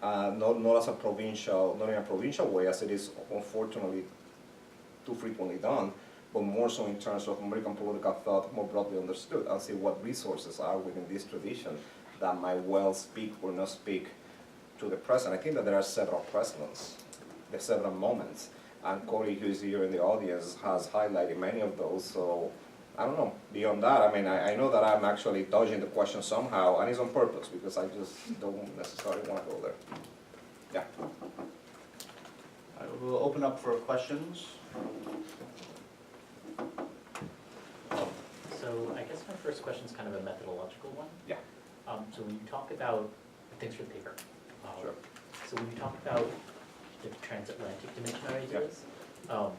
not as a provincial, not in a provincial way as it is unfortunately too frequently done, but more so in terms of American political thought more broadly understood, and see what resources are within this tradition that might well speak or not speak to the present. I think that there are several precedents, there are several moments, and Corey, who is here in the audience, has highlighted many of those, so I don't know, beyond that, I mean, I know that I'm actually dodging the question somehow, and it's on purpose, because I just don't necessarily want to go there. Yeah. All right, we'll open up for questions. So I guess my first question is kind of a methodological one. Yeah. So when you talk about, thanks for the paper. Sure. So when you talk about the transatlantic dimension of ideas, I'm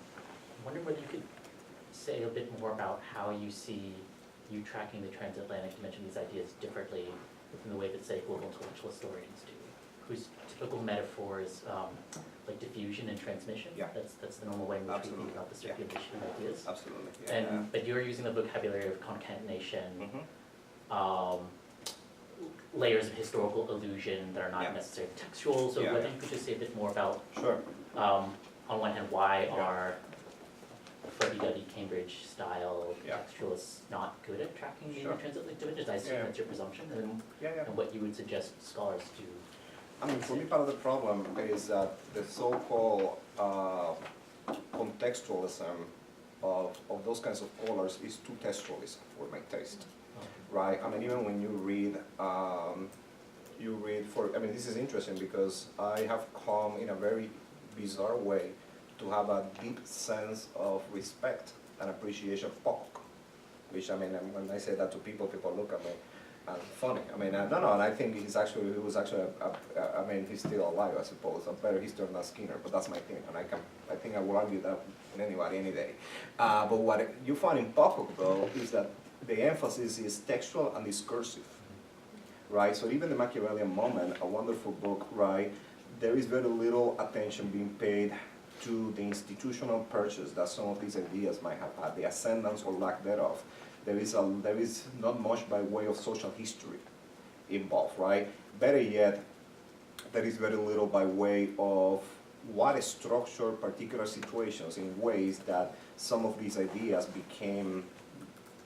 wondering whether you could say a bit more about how you see you tracking the transatlantic dimension of these ideas differently from the way that, say, global intellectual historians do, whose typical metaphor is like diffusion and transmission. Yeah. That's the normal way in which we think about the circulation of ideas. Absolutely. And but you're using the vocabulary of concatenation, layers of historical illusion that are not necessarily textual. So whether you could just say a bit more about, on one hand, why are fuddy-duddy Cambridge style textualists not good at tracking the transatlantic dimensions? I assume that's your presumption, and what you would suggest scholars do. I mean, for me, part of the problem is that the so-called contextualism of those kinds of scholars is too textualist for my taste, right? I mean, even when you read, I mean, this is interesting because I have come in a very bizarre way to have a deep sense of respect and appreciation of Pocock, which, I mean, when I say that to people, people look at me and funny. I mean, no, and I think he was actually, I mean, he's still alive, I suppose, a better historian than Skinner, but that's my thing, and I think I will argue that with anybody, any day. But what you find in Pocock, though, is that the emphasis is textual and discursive, right? So even the Machiavellian Moment, a wonderful book, right, there is very little attention being paid to the institutional purchase that some of these ideas might have had, the ascendance or lack thereof. There is not much by way of social history involved, right? Better yet, there is very little by way of what structure particular situations in ways that some of these ideas became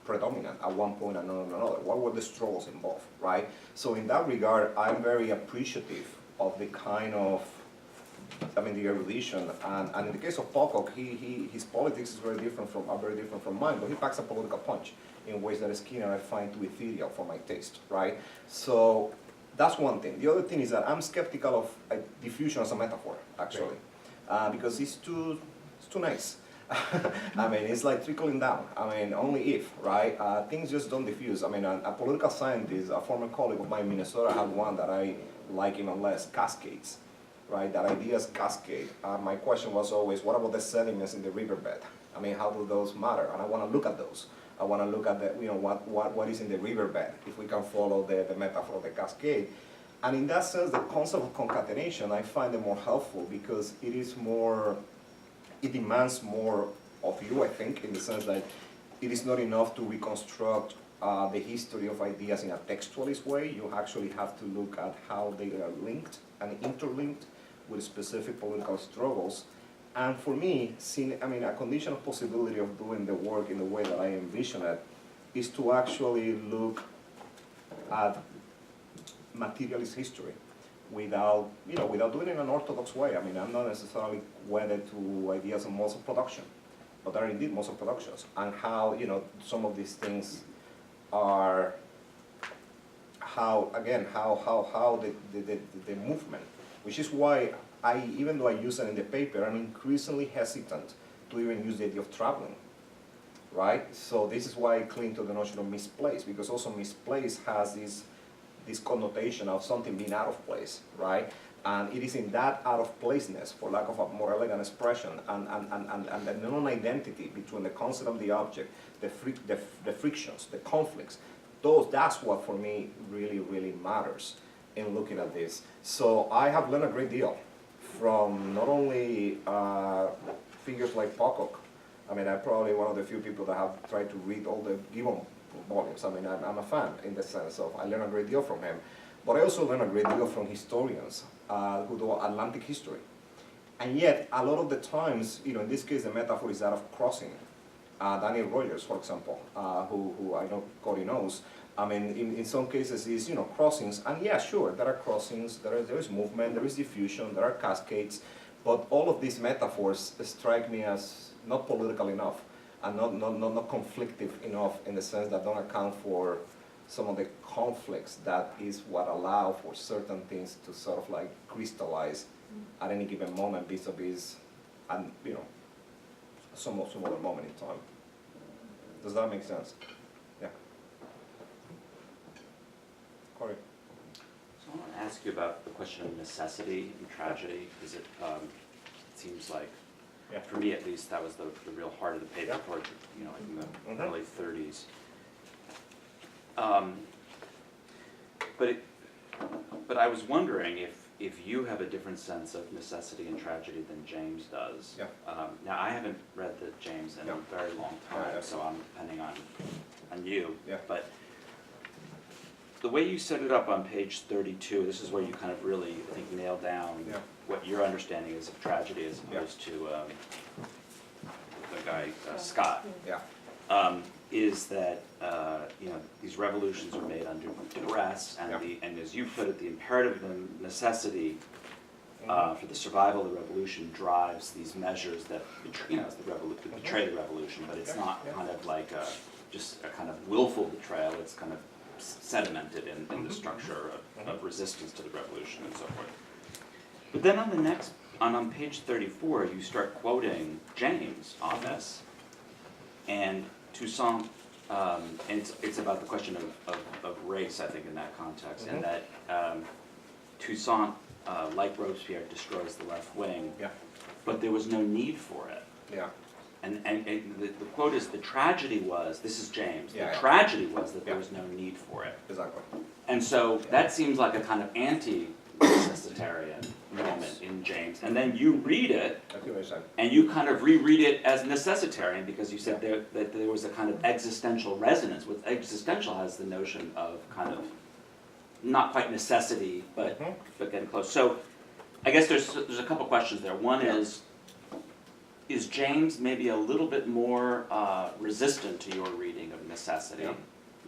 predominant at one point and not another. What were the struggles involved, right? So in that regard, I'm very appreciative of the kind of, I mean, the erudition, and in the case of Pocock, his politics is very different from mine, but he packs a political punch in ways that Skinner I find too ethereal for my taste, right? So that's one thing. The other thing is that I'm skeptical of diffusion as a metaphor, actually, because it's too nice. I mean, it's like trickling down. I mean, only if, right? Things just don't diffuse. I mean, a political scientist, a former colleague of mine in Minnesota, had one that I like even less, cascades. Right, that ideas cascade. My question was always, what about the sediments in the riverbed? I mean, how do those matter? And I want to look at those. I want to look at the, what is in the riverbed, if we can follow the metaphor of the cascade. And in that sense, the concept of concatenation, I find it more helpful because it is more, it demands more of you, I think, in the sense that it is not enough to reconstruct the history of ideas in a textualist way. You actually have to look at how they are linked and interlinked with specific political struggles. And for me, a condition of possibility of doing the work in the way that I envision it is to actually look at materialist history without doing it in an orthodox way. I mean, I'm not necessarily wedded to ideas of modes of production, but there are indeed modes of productions, and how, some of these things are, how the movement, which is why even though I use it in the paper, I'm increasingly hesitant to even use the idea of traveling, right? So this is why I cling to the notion of misplaced, because also misplaced has this connotation of something being out of place, right? And it is in that out of placeness, for lack of a more elegant expression, and the non-identity between the concept and the object, the frictions, the conflicts, that's what for me really, really matters in looking at this. So I have learned a great deal from not only figures like Pocock. I mean, I'm probably one of the few people that have tried to read all the Gibbon volumes. I mean, I'm a fan in the sense of I learned a great deal from him. But I also learn a great deal from historians who do Atlantic history. And yet, a lot of the times, in this case, the metaphor is that of crossing. Daniel Rogers, for example, who I know Cody knows, I mean, in some cases is, crossings, and yeah, sure, there are crossings, there is movement, there is diffusion, there are cascades, but all of these metaphors strike me as not political enough, and not conflictive enough in the sense that don't account for some of the conflicts that is what allow for certain things to sort of like crystallize at any given moment vis-a-vis, and some other moment in time. Does that make sense? Yeah. Corey. So I want to ask you about the question of necessity and tragedy, because it seems like, Yeah. for me at least, that was the real heart of the paper Yeah. toward, like in the Mhm. early 30s. But I was wondering if you have a different sense of necessity and tragedy than James does. Yeah. Now, I haven't read the James in Yeah. a very long time, Yeah. so I'm depending on you. Yeah. But the way you set it up on page 32, this is where you kind of really, I think, nail down Yeah. what your understanding is of tragedy as Yeah. opposed to the guy, Scott. Yeah. Is that these revolutions are made under duress, and Yeah. and as you put it, the imperative and necessity Mhm. for the survival of the revolution drives these measures that betray the revolution, but it's Yeah, not yeah. kind of like just a kind of willful betrayal. It's kind of sedimented in the structure of resistance to the revolution and so forth. But then on the next, on page 34, you start quoting James on this, and Toussaint, and it's about the question of race, I think, in that context, and that Toussaint, like Robespierre, destroys the left wing, Yeah. but there was no need for it. Yeah. And the quote is, the tragedy was, this is James, Yeah, the yeah. tragedy was that there Yeah. was no need for it. Exactly. And so that seems like a kind of anti-necessitarian moment in James. And then you read it, I see what you're saying. and you kind of reread it as necessitarian, because you said that there was a kind of existential resonance. With existential has the notion of kind of not quite necessity, but Mhm. getting close. So I guess there's a couple questions there. One Yeah. is James maybe a little bit more resistant to your reading of necessity? Yeah.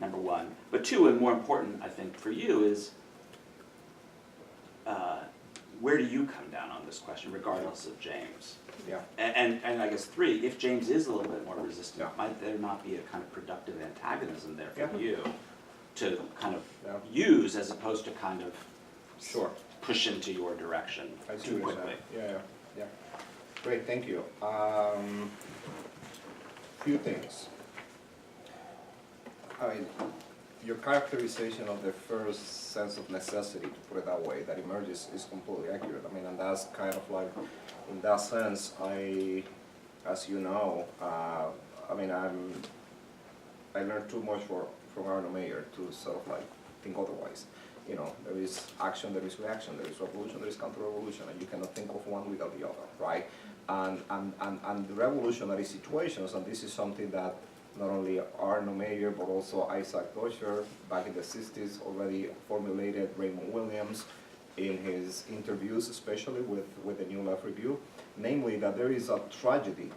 Number one. But two, and more important, I think, for you is, where do you come down on this question, regardless of James? Yeah. And I guess three, if James is a little bit more resistant, Yeah. might there not be a kind of productive antagonism there for Yeah. you to kind of Yeah. use as opposed to kind of Sure. push into your direction I see too what you're quickly? saying. Yeah. Great, thank you. Few things. I mean, your characterization of the first sense of necessity, to put it that way, that emerges is completely accurate. I mean, and that's kind of like, in that sense, as you know, I mean, I learned too much from Arno Meyer to sort of like think otherwise. There is action, there is reaction, there is revolution, there is counter-revolution, and you cannot think of one without the other, right? And the revolutionary situations, and this is something that not only Arno Meyer, but also Isaac Deutscher, back in the 60s, already formulated Raymond Williams in his interviews, especially with the New Left Review, namely that there is a tragedy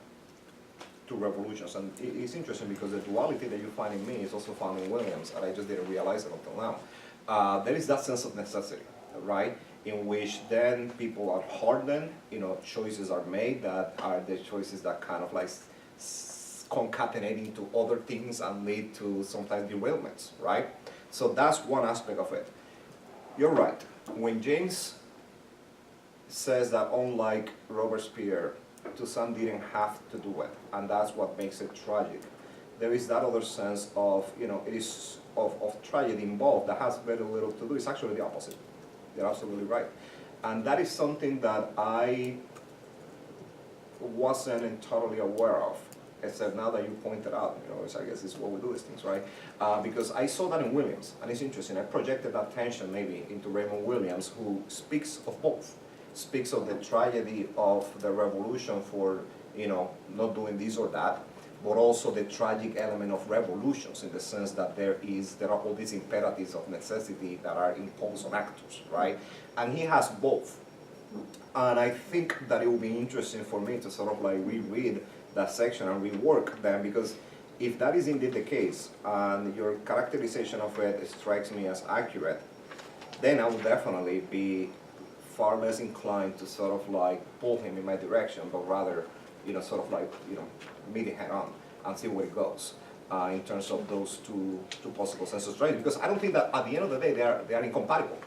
to revolutions. And it's interesting because the duality that you find in me is also found in Williams, and I just didn't realize it until now. There is that sense of necessity, right? In which then people are hardened, choices are made that are the choices that kind of like concatenate into other things and lead to sometimes derailments, right? So that's one aspect of it. You're right. When James says that unlike Robespierre, Toussaint didn't have to do it, and that's what makes it tragic. There is that other sense of, it is of tragedy involved that has very little to do. It's actually the opposite. You're absolutely right. And that is something that I wasn't entirely aware of, except now that you pointed out, which I guess is what we do these things, right? Because I saw that in Williams, and it's interesting. I projected that tension maybe into Raymond Williams, who speaks of both. Speaks of the tragedy of the revolution for, not doing this or that, but also the tragic element of revolutions in the sense that there are all these imperatives of necessity that are imposed on actors, right? And he has both. And I think that it will be interesting for me to sort of like reread that section and rework them, because if that is indeed the case, and your characterization of it strikes me as accurate, then I will definitely be far less inclined to sort of like pull him in my direction, but rather, sort of like, meet it head on and see where it goes in terms of those two possible sense of strategy. Because I don't think that at the end of the day they are incompatible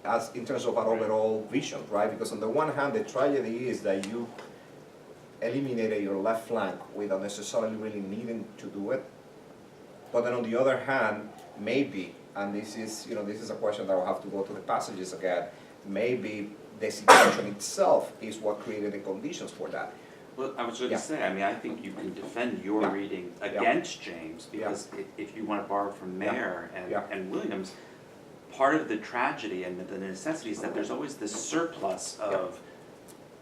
as in terms of our overall vision, right? Because on the one hand, the tragedy is that you eliminated your left flank without necessarily really needing to do it. But then on the other hand, maybe, and this is a question that will have to go to the passages again, maybe the situation itself is what created the conditions for that. Well, I was going to say, I mean, I think you can defend your Yeah. reading Yeah. against James, because if you want to borrow from Yeah. Mayer Yeah. and Williams, part of the tragedy and the necessity is that there's always this surplus of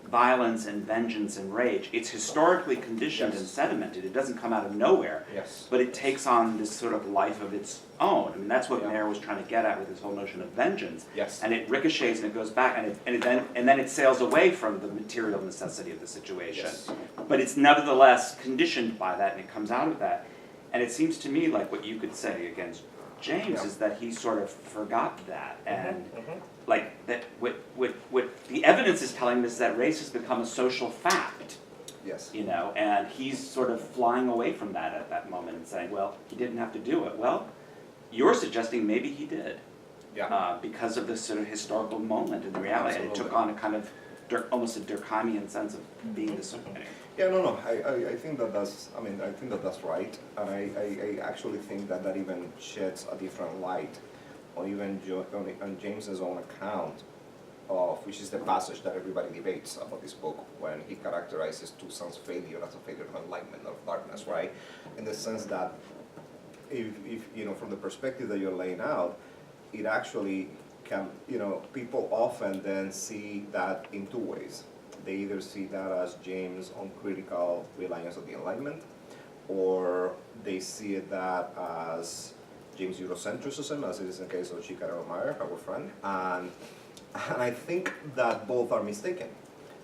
violence and vengeance and rage. It's historically conditioned Yes. and sedimented. It doesn't come out of nowhere, Yes. but it takes on this sort of life of its own. I mean, that's what Yeah. Mayer was trying to get at with this whole notion of vengeance. Yes. And it ricochets and it goes back, and then it sails away from the material necessity of the situation. Yes. But it's nevertheless conditioned by that, and it comes out of that. And it seems to me like what you could say against James Yeah. is that he sort of forgot that, and Mhm. like that. What the evidence is telling us is that race has become a social fact, Yes. and he's sort of flying away from that at that moment and saying, well, he didn't have to do it. Well, you're suggesting maybe he did, Yeah. because of this sort of historical moment in the reality, and it took on a kind of almost a Durkheimian sense of being this. Yeah, no, I think that's right, and I actually think that even sheds a different light on even on James's own account of, which is the passage that everybody debates about this book, when he characterizes Toussaint's failure as a failure of enlightenment, of darkness, right? In the sense that if from the perspective that you're laying out, it actually can, people often then see that in two ways. They either see that as James' uncritical reliance on the Enlightenment, or they see that as James' Eurocentrism, as it is in the case of Vazquez-Arroyo, our friend. And I think that both are mistaken.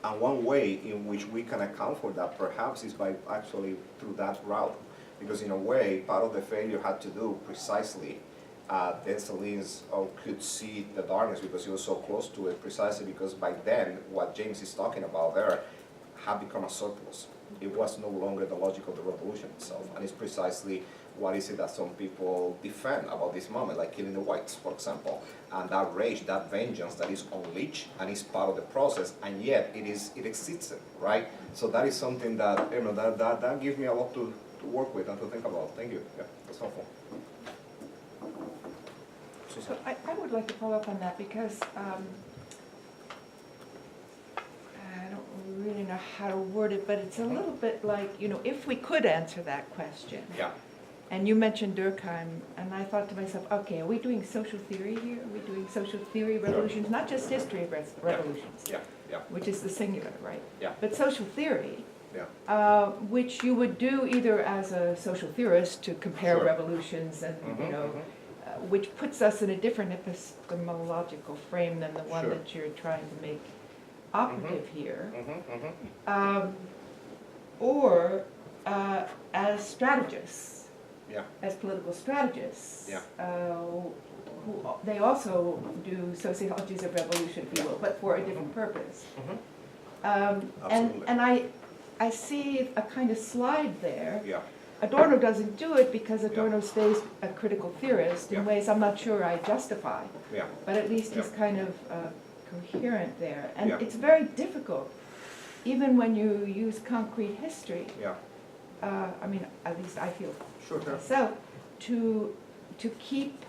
And one way in which we can account for that perhaps is by actually through that route. Because in a way, part of the failure had to do precisely Dessalines could see the darkness because he was so close to it, precisely because by then what James is talking about there had become a surplus. It was no longer the logic of the revolution itself, and it's precisely what is it that some people defend about this moment, like killing the whites, for example, and that rage, that vengeance that is unleashed and is part of the process, and yet it exceeds it, right? So that is something that that gives me a lot to work with and to think about. Thank you. Yeah, that's helpful. So I would like to follow up on that because I don't really know how to word it, but it's a little bit like, if we could answer that question. Yeah. And you mentioned Durkheim, and I thought to myself, okay, are we doing social theory here? Are we doing social theory revolutions, not just history of revolutions, Yeah. Yeah. which is the singular, right? Yeah. But social theory, Yeah. which you would do either as a social theorist to compare Sure. revolutions and, which puts us in a different epistemological frame than the one Sure. that you're trying to make operative here. Or as strategists, Yeah. as political strategists. Yeah. They also do sociologies of revolution, if you will, but for a different purpose. Absolutely. And I see a kind of slide there. Yeah. Adorno doesn't do it because Adorno stays a critical theorist in Yeah. ways I'm not sure I justify, Yeah. but at least he's Yeah. kind of coherent there. And Yeah. it's very difficult, even when you use concrete history, Yeah. at least I feel Sure. myself, to keep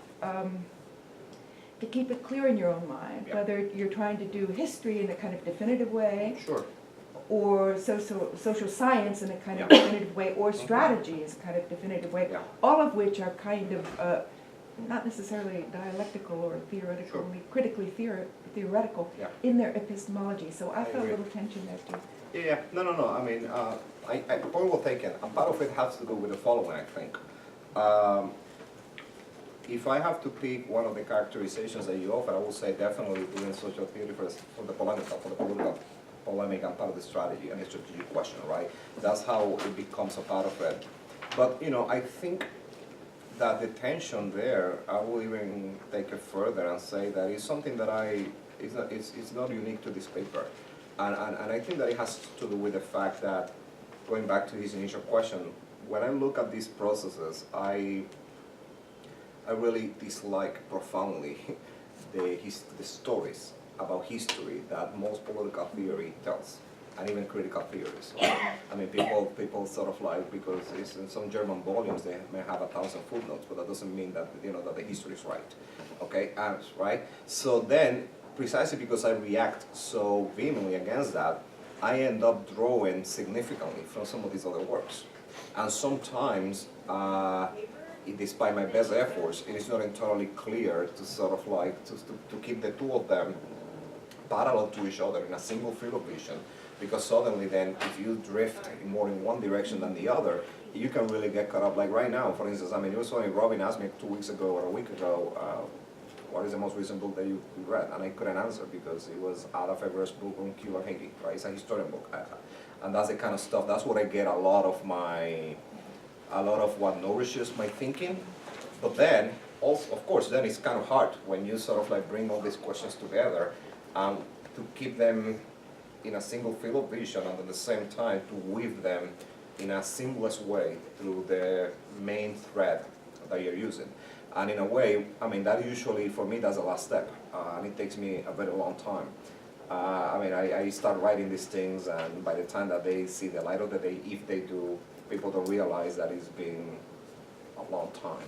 it clear in your own mind, Yeah. whether you're trying to do history in a kind of definitive way, Sure. or social science in a kind of Yeah. definitive way, or strategy is a kind of definitive way, Yeah. all of which are kind of not necessarily dialectical or theoretical, Sure. critically theoretical Yeah. in their epistemology. So I felt a agree. little tension there too. Yeah, no, I mean, point well taken, and part of it has to do with the following, I think. If I have to pick one of the characterizations that you offer, I would say definitely doing social theory for the political polemic and part of the strategy and the strategic question, right? That's how it becomes a part of it. But, you know, I think that the tension there, I will even take it further and say that it's something that it's not unique to this paper. And I think that it has to do with the fact that, going back to his initial question, when I look at these processes, I really dislike profoundly the stories about history that most political theory tells, and even critical theories. Right? I mean, people sort of like, because it's in some German volumes, they may have 1,000 footnotes, but that doesn't mean that, you know, that the history is right. Okay, right? So then, precisely because I react so vehemently against that, I end up drawing significantly from some of these other works. And sometimes, despite my best efforts, it is not entirely clear to sort of like, to keep the two of them parallel to each other in a single field of vision, because suddenly then, if you drift more in one direction than the other, you can really get caught up. Like right now, for instance, I mean, it was funny, Robin asked me 2 weeks ago or a week ago, what is the most recent book that you read? And I couldn't answer because it was Ada Faber's book on Cuba and Haiti, right? It's a historian book. And that's the kind of stuff, that's what I get a lot of what nourishes my thinking. But then, also, of course, then it's kind of hard when you sort of like bring all these questions together to keep them in a single field of vision and at the same time to weave them in a seamless way through the main thread that you're using. And in a way, I mean, that usually, for me, that's the last step, and it takes me a very long time. I mean, I start writing these things, and by the time that they see the light of the day, if they do, people don't realize that it's been a long time.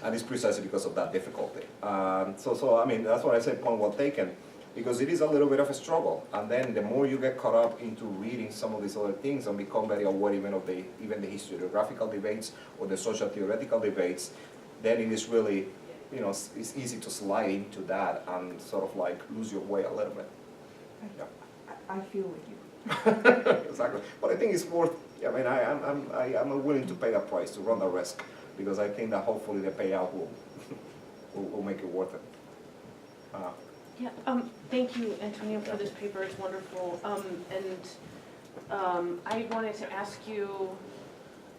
And it's precisely because of that difficulty. So I mean, that's why I say point well taken, because it is a little bit of a struggle. And then the more you get caught up into reading some of these other things and become very aware even of the historiographical debates or the social theoretical debates, then it is really, you know, it's easy to slide into that and sort of like lose your way a little bit. Yeah. I feel with you. Exactly. But I think it's worth, I mean, I'm willing to pay that price, to run the risk, because I think that hopefully the payout will make it worth it. Yeah, thank you, Antonio, for this paper. It's wonderful. I wanted to ask you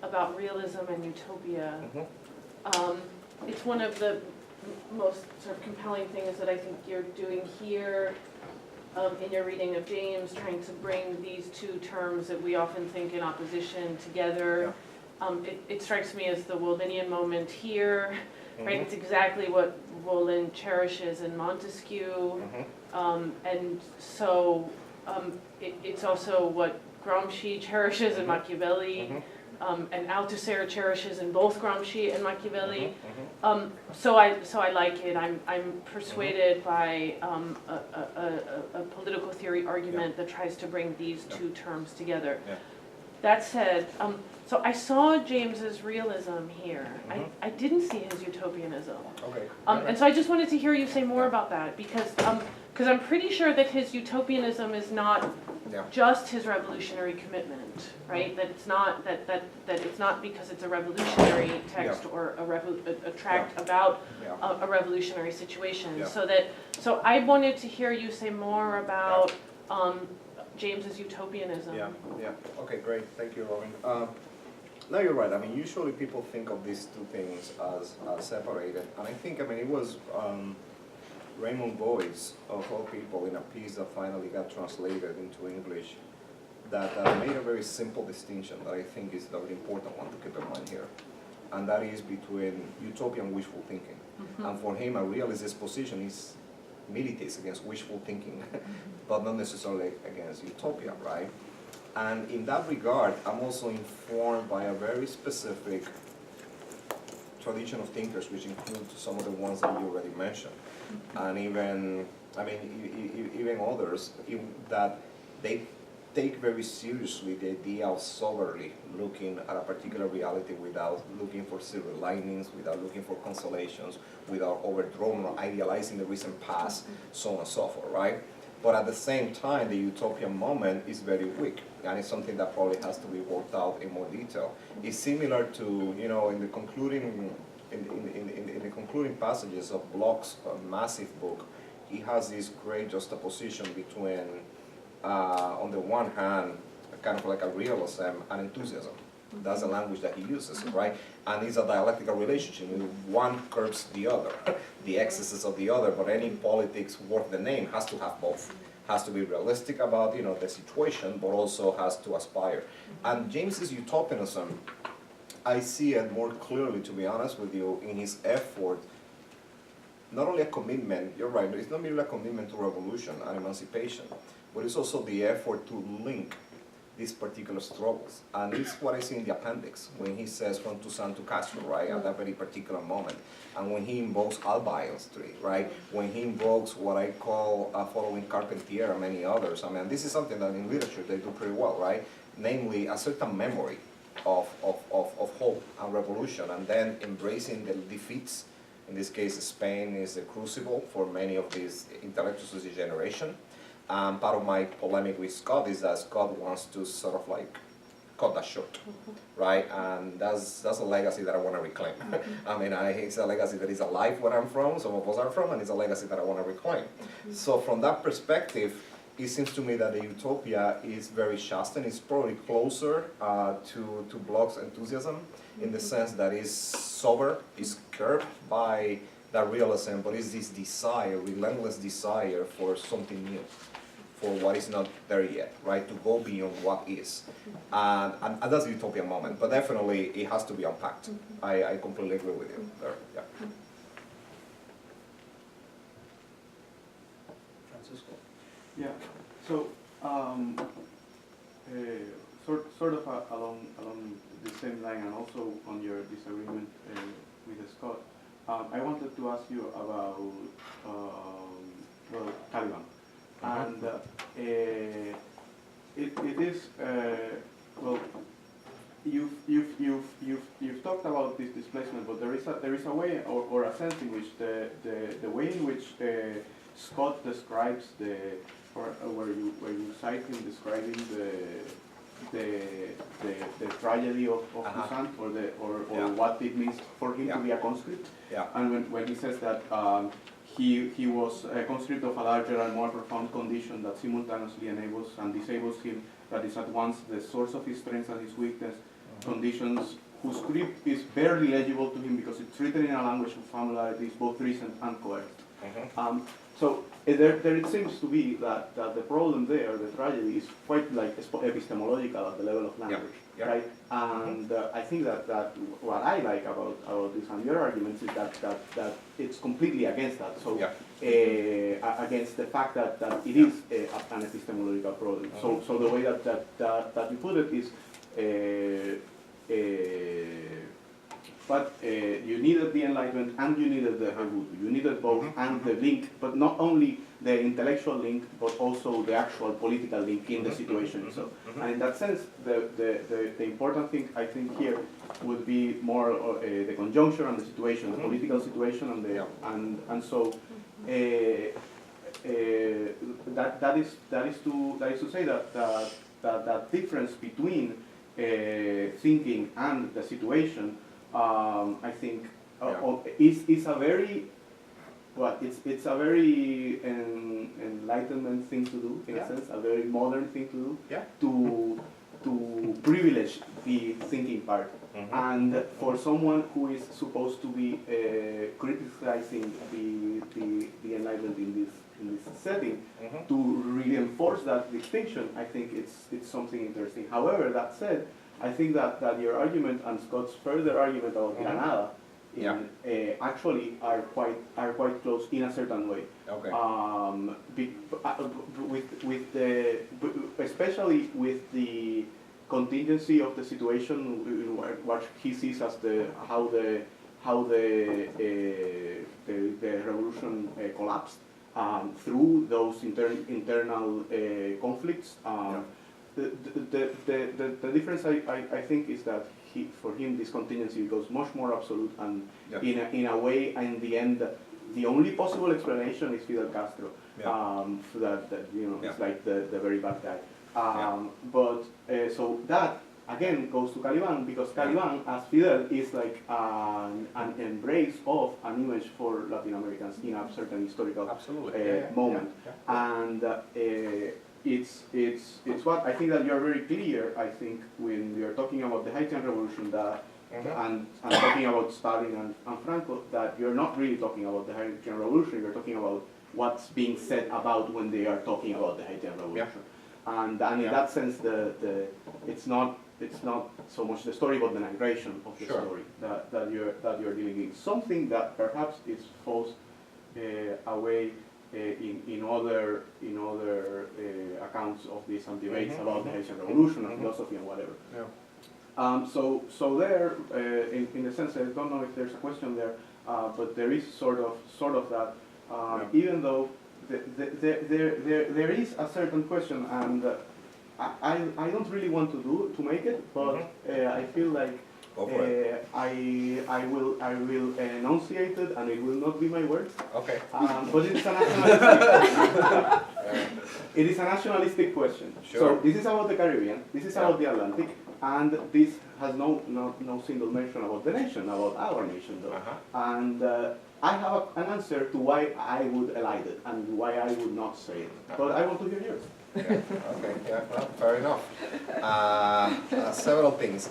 about realism and utopia. Mm-hmm. It's one of the most sort of compelling things that I think you're doing here in your reading of James, trying to bring these two terms that we often think in opposition together. Yeah. It strikes me as the Wohlinian moment here, right? Mm-hmm. It's exactly what Wollin cherishes in Montesquieu, mm-hmm. And so it's also what Gramsci cherishes in Machiavelli. Mm-hmm. And Althusser cherishes in both Gramsci and Machiavelli. Mm-hmm, mm-hmm. So I like it. I'm persuaded by a political theory argument that tries to bring these two terms together. Yeah. That said, so I saw James's realism here. Mm-hmm. I didn't see his utopianism. Okay. And so I just wanted to hear you say more about that, because I'm pretty sure that his utopianism is not just his revolutionary commitment, right? That it's not that it's not because it's a revolutionary text or a tract about a revolutionary situation. So I wanted to hear you say more about James's utopianism. Yeah. Okay, great. Thank you, Robin. No, you're right. I mean, usually people think of these two things as separated, and I think, I mean, it was Raymond Boyce, of all people, in a piece that finally got translated into English, that made a very simple distinction that I think is the important one to keep in mind here, and that is between utopia and wishful thinking. Mm-hmm. And for him, a realist position is militates against wishful thinking, but not necessarily against utopia, right? And in that regard, I'm also informed by a very specific tradition of thinkers, which includes some of the ones that you already mentioned, and even, I mean, even others, that they take very seriously the idea of soberly looking at a particular reality without looking for silver linings, without looking for consolations, without overthrowing or idealizing the recent past, so on and so forth, right? But at the same time, the utopian moment is very weak, and it's something that probably has to be worked out in more detail. It's similar to, you know, in the concluding passages of Bloch's massive book, he has this great juxtaposition between, on the one hand, kind of like a realism and enthusiasm. That's the language that he uses, right? And it's a dialectical relationship. One curbs the other, the excesses of the other, but any politics worth the name has to have both. Has to be realistic about, you know, the situation, but also has to aspire. And James's utopianism, I see it more clearly, to be honest with you, in his effort, not only a commitment, you're right, it's not merely a commitment to revolution and emancipation, but it's also the effort to link these particular struggles. And it's what I see in the appendix, when he says from Toussaint to Castro, right, at that very particular moment. And when he invokes Albion Street, right, when he invokes what I call, following Carpentier and many others. I mean, this is something that in literature they do pretty well, right? Namely, a certain memory of hope and revolution, and then embracing the defeats. In this case, Spain is the crucible for many of these intellectuals of this generation. Part of my polemic with Scott is that Scott wants to sort of like cut that short, right? And that's a legacy that I want to reclaim. I mean, it's a legacy that is alive where I'm from, some of us are from, and it's a legacy that I want to reclaim. So from that perspective, it seems to me that the utopia is very Shastan. It's probably closer to Bloch's enthusiasm in the sense that it's sober, it's curbed by that realism, but it's this desire, relentless desire for something new, for what is not there yet, right? To go beyond what is. And that's the utopian moment, but definitely it has to be unpacked. I completely agree with you there, yeah. Francisco? Yeah, so sort of along the same line, and also on your disagreement with Scott, I wanted to ask you about well, Taliban, and it is well, you've talked about this displacement, but there is a way or a sense in which the way in which Scott describes where you cite him describing the tragedy of Toussaint, or what it means for him to be a conscript. Yeah. And when he says that he was a conscript of a larger and more profound condition that simultaneously enables and disables him, that is at once the source of his strength and his weakness, conditions whose script is barely legible to him because it's written in a language of familiarity, both recent and coerced. So there it seems to be that the problem there, the tragedy, is quite like epistemological at the level of language, right? And I think that what I like about this and your arguments is that it's completely against that. So against the fact that it is an epistemological problem. So the way that you put it is. But you needed the Enlightenment and you needed the Revuto. You needed both and the link, but not only the intellectual link, but also the actual political link in the situation itself. And in that sense, the important thing I think here would be more the conjuncture and the situation, the political situation, and so that is to say that difference between thinking and the situation. I think is a very it's a very enlightenment thing to do, in a sense, a very modern thing to do, to privilege the thinking part, and for someone who is supposed to be criticizing the Enlightenment in this setting, to reinforce that distinction, I think it's something interesting. However, that said, I think that your argument and Scott's further argument about Granada actually are quite close in a certain way. Okay. Especially with the contingency of the situation, what he sees as how the revolution collapsed through those internal conflicts. The difference I think is that for him this contingency goes much more absolute, and in a way in the end the only possible explanation is Fidel Castro, Yeah. So that you know, it's Yeah. like the very bad guy. Yeah. But so that again goes to Caliban, because Yeah. Caliban, as Fidel, is like an embrace of an image for Latin Americans in a certain historical Absolutely. moment. Yeah. And it's what I think that you're very clear, I think, when you're talking about the Haitian Revolution that, Mhm. and talking about Stalin and Franco, that you're not really talking about the Haitian Revolution, you're talking about what's being said about when they are talking about the Haitian Revolution. And in Yeah. that sense, it's not so much the story, but the narration of the Sure. story that you're dealing with. Something that perhaps is falls away in other accounts of this and debates Mhm, about the mhm, Haitian Revolution and mhm. philosophy and whatever. Yeah. So there, in the sense, I don't know if there's a question there, but there is sort of that. Yeah. Even though there is a certain question, and I don't really want to make it, but I feel like Go for it. I will enunciate it, and it will not be my words. Okay. But it's a nationalistic. It is a nationalistic question. Sure. So this is about the Caribbean. This is about the Atlantic, and this has no single mention about the nation, about our nation, though. Uh-huh. And I have an answer to why I would elide it and why I would not say it. But I want to hear yours. Yeah. Okay. Yeah. Well, fair enough. Several things.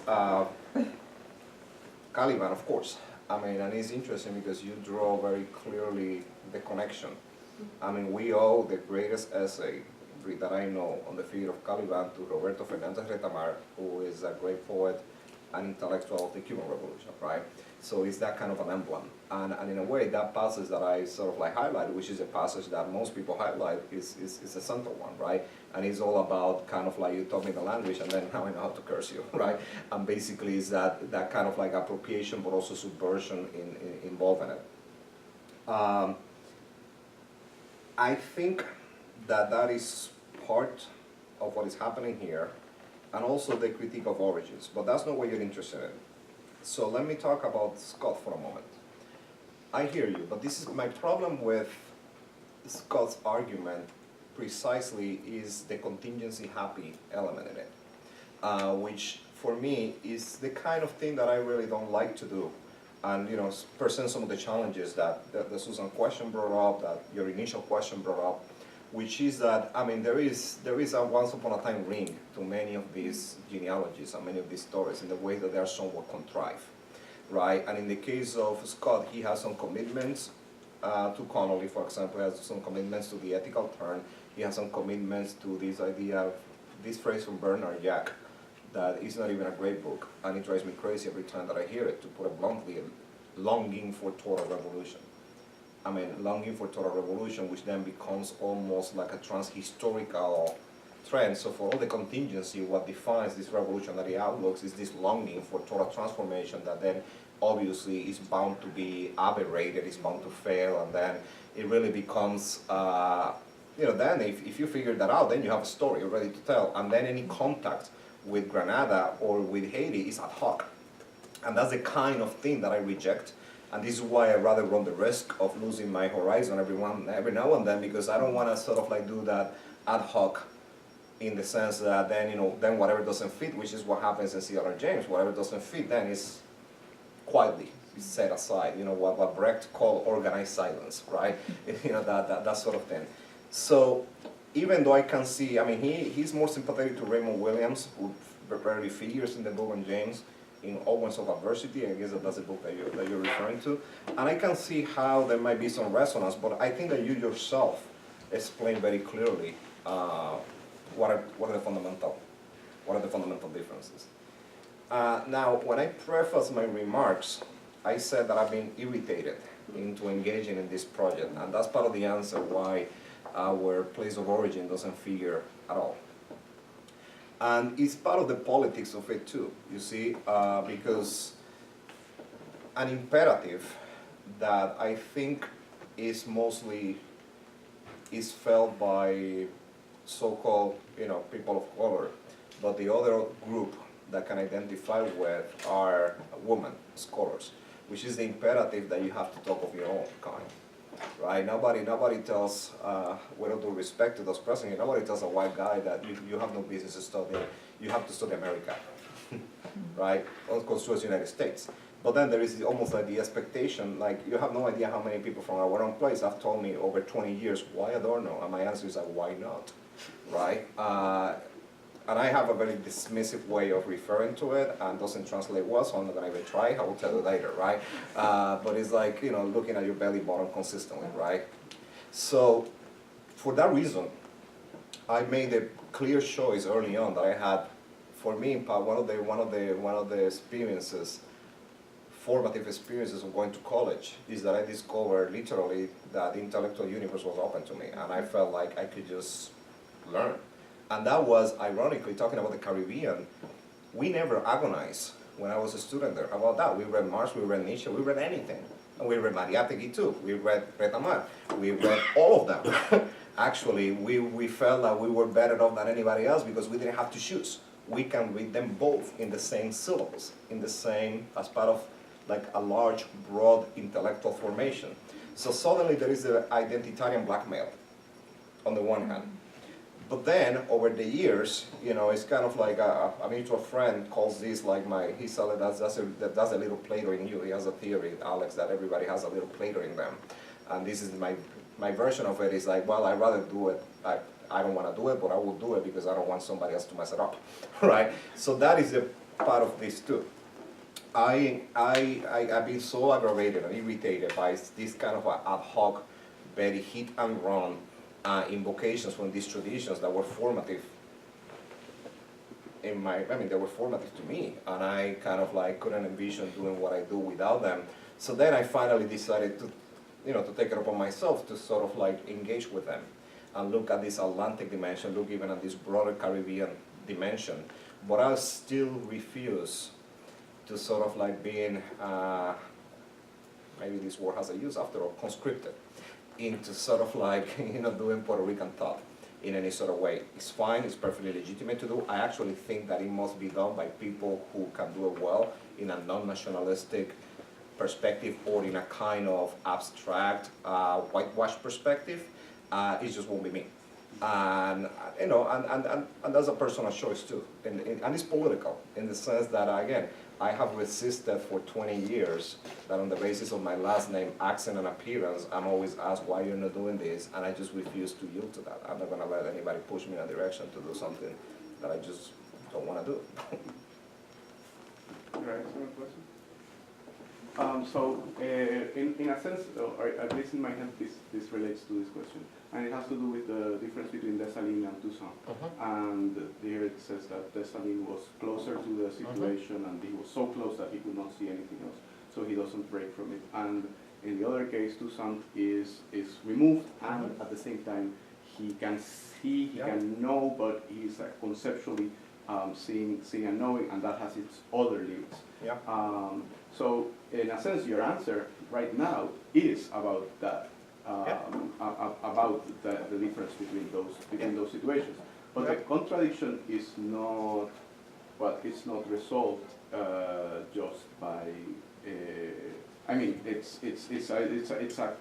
Caliban, of course. I mean, and it's interesting because you draw very clearly the connection. I mean, we owe the greatest essay that I know on the figure of Caliban to Roberto Fernandez Retamar, who is a great poet and intellectual of the Cuban Revolution, right? So it's that kind of an emblem. And in a way, that passage that I sort of like highlighted, which is a passage that most people highlight, is a central one, right? And it's all about kind of like you taught me the language and then now I know how to curse you, right? And basically it's that kind of like appropriation but also subversion involved in it. I think that is part of what is happening here, and also the critique of origins, but that's not what you're interested in. So let me talk about Scott for a moment. I hear you, but this is my problem with Scott's argument precisely is the contingency happy element in it, which for me is the kind of thing that I really don't like to do. And you know, present some of the challenges that the Susan question brought up, that your initial question brought up, which is that, I mean, there is a once upon a time ring to many of these genealogies and many of these stories in the way that they are somewhat contrived, right? And in the case of Scott, he has some commitments to Connolly, for example. He has some commitments to the ethical turn. He has some commitments to this idea of this phrase from Bernard Jack, that is not even a great book, and it drives me crazy every time that I hear it, to put it bluntly, longing for total revolution. I mean, longing for total revolution, which then becomes almost like a transhistorical trend. So for all the contingency, what defines this revolutionary outlooks is this longing for total transformation that then obviously is bound to be aberrated, is bound to fail, and then it really becomes, then if you figure that out, then you have a story ready to tell, and then any contact with Granada or with Haiti is ad hoc. And that's the kind of thing that I reject. And this is why I rather run the risk of losing my horizon every now and then, because I don't want to sort of like do that ad hoc in the sense that then whatever doesn't fit, which is what happens in C.L.R. James, whatever doesn't fit then is quietly set aside, what Brecht called organized silence, right? that sort of thing. So even though I can see, I mean, he's more sympathetic to Raymond Williams, who rarely figures in the book on James, in Owens of Adversity. I guess that's the book that you're referring to. And I can see how there might be some resonance, but I think that you yourself explain very clearly what are the fundamental differences. Now, when I preface my remarks, I said that I've been irritated into engaging in this project, and that's part of the answer why our place of origin doesn't figure at all. And it's part of the politics of it too, you see, because an imperative that I think is felt by so-called, people of color, but the other group that can identify with are women, scholars, which is the imperative that you have to talk of your own kind, right? Nobody tells, with all due respect to those present here, nobody tells a white guy that you have no business studying, you have to study America, right? Of course, towards the United States. But then there is almost like the expectation, like you have no idea how many people from our own place have told me over 20 years, why Adorno? And my answer is like, why not, right? And I have a very dismissive way of referring to it, and doesn't translate well, so I'm not gonna even try, I will tell you later, right? But it's like, you know, looking at your belly button consistently, right? So, for that reason, I made a clear choice early on that I had, for me, in part, one of the experiences, formative experiences of going to college, is that I discovered literally that the intellectual universe was open to me, and I felt like I could just learn. And that was, ironically, talking about the Caribbean, we never agonized when I was a student there about that. We read Marx, we read Nietzsche, we read anything. And we read Mariátegui too, we read Retamar, we read all of them. Actually, we felt that we were better off than anybody else because we didn't have to choose. We can read them both in the same syllabus, in the same, as part of like a large, broad intellectual formation. So suddenly there is an identitarian blackmail on the one hand. But then, over the years, you know, it's kind of like a mutual friend calls this like he said that's a little Plato in you. He has a theory, Alex, that everybody has a little Plato in them. And this is my version of it is like, well, I'd rather do it, I don't want to do it, but I will do it because I don't want somebody else to mess it up, right? So that is a part of this too. I've been so aggravated and irritated by this kind of ad hoc, very hit and run invocations from these traditions that were formative they were formative to me, and I kind of like couldn't envision doing what I do without them. So then I finally decided to, you know, to take it upon myself to sort of like engage with them and look at this Atlantic dimension, look even at this broader Caribbean dimension. But I still refuse to sort of like being, maybe this word has a use after all, conscripted into sort of like, you know, doing Puerto Rican thought in any sort of way. It's fine, it's perfectly legitimate to do. I actually think that it must be done by people who can do it well in a non-nationalistic perspective or in a kind of abstract, whitewash perspective. It just won't be me. And, you know, and that's a personal choice too. And it's political in the sense that, again, I have resisted for 20 years that on the basis of my last name, accent, and appearance, I'm always asked why you're not doing this, and I just refuse to yield to that. I'm not going to let anybody push me in a direction to do something that I just don't want to do. Right, so question? In a sense, or at least in my head, this relates to this question, and it has to do with the difference between Dessalines and Toussaint. And here it says that Dessalines was closer to the situation, and he was so close that he could not see anything else, so he doesn't break from it. And in the other case, Toussaint is removed, and at the same time, he can see, he can know, but he's conceptually seeing and knowing, and that has its other limits. Yeah. So in a sense, your answer right now is about that, about the difference between those situations. But the contradiction is not, well, it's not resolved just by. I mean, it's a